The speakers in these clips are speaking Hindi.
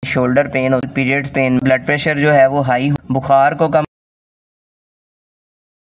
Shoulder pain, periods pain, blood pressure जो है वो हाई, बुखार को कम।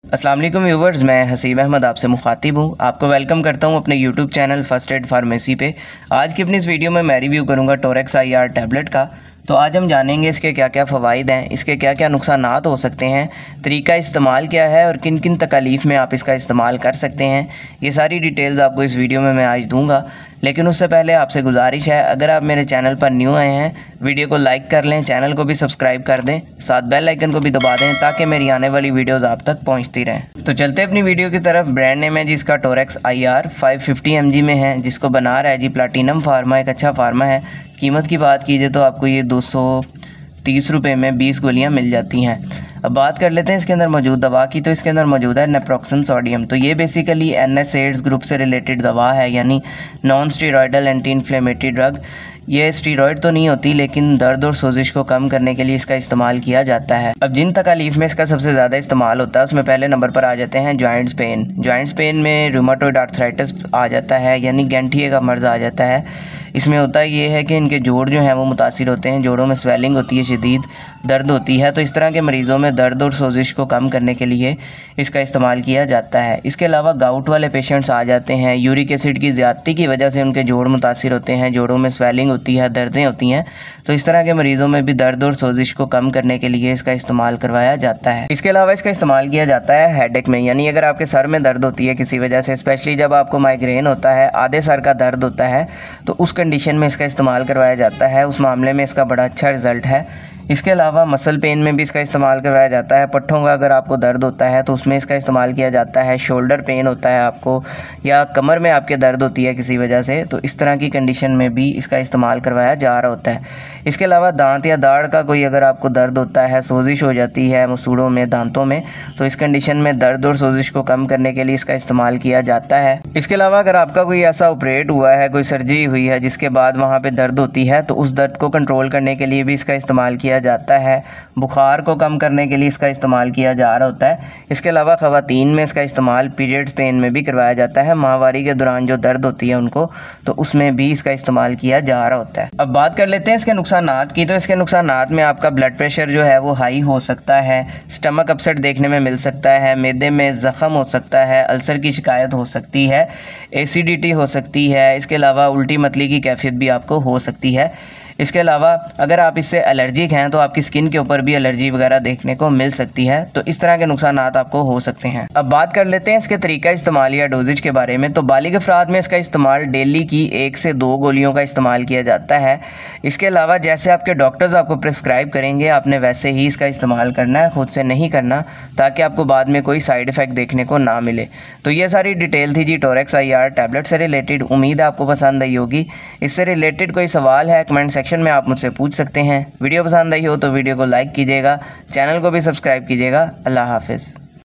अस्सलाम वालेकुम व्यूवर्स, मैं हसीब अहमद आपसे मुखातिब हूँ। आपको वेलकम करता हूँ अपने YouTube channel first aid pharmacy पे। आज की अपनी इस वीडियो में मैं रिव्यू करूँगा टोरेक्स IR टैबलेट का। तो आज हम जानेंगे इसके क्या क्या फ़वाइद हैं, इसके क्या क्या नुकसानात हो सकते हैं, तरीका इस्तेमाल क्या है और किन किन तकालीफ में आप इसका इस्तेमाल कर सकते हैं। ये सारी डिटेल्स आपको इस वीडियो में मैं आज दूंगा। लेकिन उससे पहले आपसे गुजारिश है, अगर आप मेरे चैनल पर न्यू आए हैं, वीडियो को लाइक कर लें, चैनल को भी सब्सक्राइब कर दें, साथ बेल आइकन को भी दबा दें ताकि मेरी आने वाली वीडियोज़ आप तक पहुँचती रहें। तो चलते अपनी वीडियो की तरफ। ब्रांड नेम है जिसका टोरेक्स IR 550 mg में है, जिसको बना रहा है जी प्लैटिनम फार्मा, एक अच्छा फार्मा है। कीमत की बात कीजिए तो आपको ये 230 रुपये में 20 गोलियाँ मिल जाती हैं। अब बात कर लेते हैं इसके अंदर मौजूद दवा की। तो इसके अंदर मौजूद है नेप्रोक्सन सोडियम। तो ये बेसिकली NSAIDs ग्रुप से रिलेटेड दवा है, यानी non steroidal anti inflammatory drug. ये स्टीरॉयड तो नहीं होती, लेकिन दर्द और सोजिश को कम करने के लिए इसका इस्तेमाल किया जाता है। अब जिन तकालीफ में इसका सबसे ज़्यादा इस्तेमाल होता है उसमें पहले नंबर पर आ जाते हैं जॉइंट्स पेन। जॉइंट्स पेन में रूमेटॉइड आर्थराइटिस आ जाता है, यानी गैंठिए का मर्ज़ आ जाता है। इसमें होता ये है कि इनके जोड़ जो हैं वो मुतासिर होते हैं, जोड़ों में स्वेलिंग होती है, शदीद दर्द होती है। तो इस तरह के मरीज़ों में दर्द और सोजिश को कम करने के लिए इसका इस्तेमाल किया जाता है। इसके अलावा गाउट वाले पेशेंट्स आ जाते हैं, यूरिक एसिड की ज़्यादती की वजह से उनके जोड़ मुतासिर होते हैं, जोड़ों में स्वेलिंग होती है, दर्दें होती हैं। तो इस तरह के मरीज़ों में भी दर्द और सोजिश को कम करने के लिए इसका इस्तेमाल करवाया जाता है। इसके अलावा इसका इस्तेमाल किया जाता है हेडेक में, यानी अगर आपके सर में दर्द होती है किसी वजह से, स्पेशली जब आपको माइग्रेन होता है, आधे सर का दर्द होता है, तो उस कंडीशन में इसका इस्तेमाल करवाया जाता है। उस मामले में इसका बड़ा अच्छा रिजल्ट है। इसके अलावा मसल पेन में भी इसका इस्तेमाल करवाया जाता है। पट्ठों का अगर आपको दर्द होता है तो उसमें इसका इस्तेमाल किया जाता है। शोल्डर पेन होता है आपको, या कमर में आपके दर्द होती है किसी वजह से, तो इस तरह की कंडीशन में भी इसका इस्तेमाल करवाया जा रहा होता है। इसके अलावा दांत या दाढ़ का कोई अगर आपको दर्द होता है, सोजिश हो जाती है मसूड़ों में, दांतों में, तो इस कंडीशन में दर्द और सोजिश को कम करने के लिए इसका इस्तेमाल किया जाता है। इसके अलावा अगर आपका कोई ऐसा ऑपरेट हुआ है, कोई सर्जरी हुई है जिसके बाद वहाँ पर दर्द होती है, तो उस दर्द को कंट्रोल करने के लिए भी इसका इस्तेमाल किया जाता है। बुखार को कम करने के लिए इसका इस्तेमाल किया जा रहा होता है। इसके अलावा ख़वातीन में इसका इस्तेमाल पीरियड्स पेन में भी करवाया जाता है, माहवारी के दौरान जो दर्द होती है उनको, तो उसमें भी इसका इस्तेमाल किया जा रहा होता है। अब बात कर लेते हैं इसके नुकसानात की। तो इसके नुकसानात में आपका ब्लड प्रेशर जो है वो हाई हो सकता है, स्टमक अपसेट देखने में मिल सकता है, मैदे में ज़ख़म हो सकता है, अल्सर की शिकायत हो सकती है, एसिडिटी हो सकती है। इसके अलावा उल्टी मतली की कैफियत भी आपको हो सकती है। इसके अलावा अगर आप इससे एलर्जिक हैं तो आपकी स्किन के ऊपर भी एलर्जी वगैरह देखने को मिल सकती है। तो इस तरह के नुकसानात आपको हो सकते हैं। अब बात कर लेते हैं इसके तरीका इस्तेमाल या डोजेज के बारे में। तो बालिग अफराद में इसका इस्तेमाल डेली की 1 से 2 गोलियों का इस्तेमाल किया जाता है। इसके अलावा जैसे आपके डॉक्टर्स आपको प्रिस्क्राइब करेंगे आपने वैसे ही इसका इस्तेमाल करना है, खुद से नहीं करना, ताकि आपको बाद में कोई साइड इफ़ेक्ट देखने को ना मिले। तो ये सारी डिटेल थी जी टोरेक्स IR टैबलेट से रिलेटेड। उम्मीद है आपको पसंद आई होगी। इससे रिलेटेड कोई सवाल है कमेंट सेक्शन में आप मुझसे पूछ सकते हैं। वीडियो पसंद आई हो तो वीडियो को लाइक कीजिएगा, चैनल को भी सब्सक्राइब कीजिएगा। अल्लाह हाफिज़।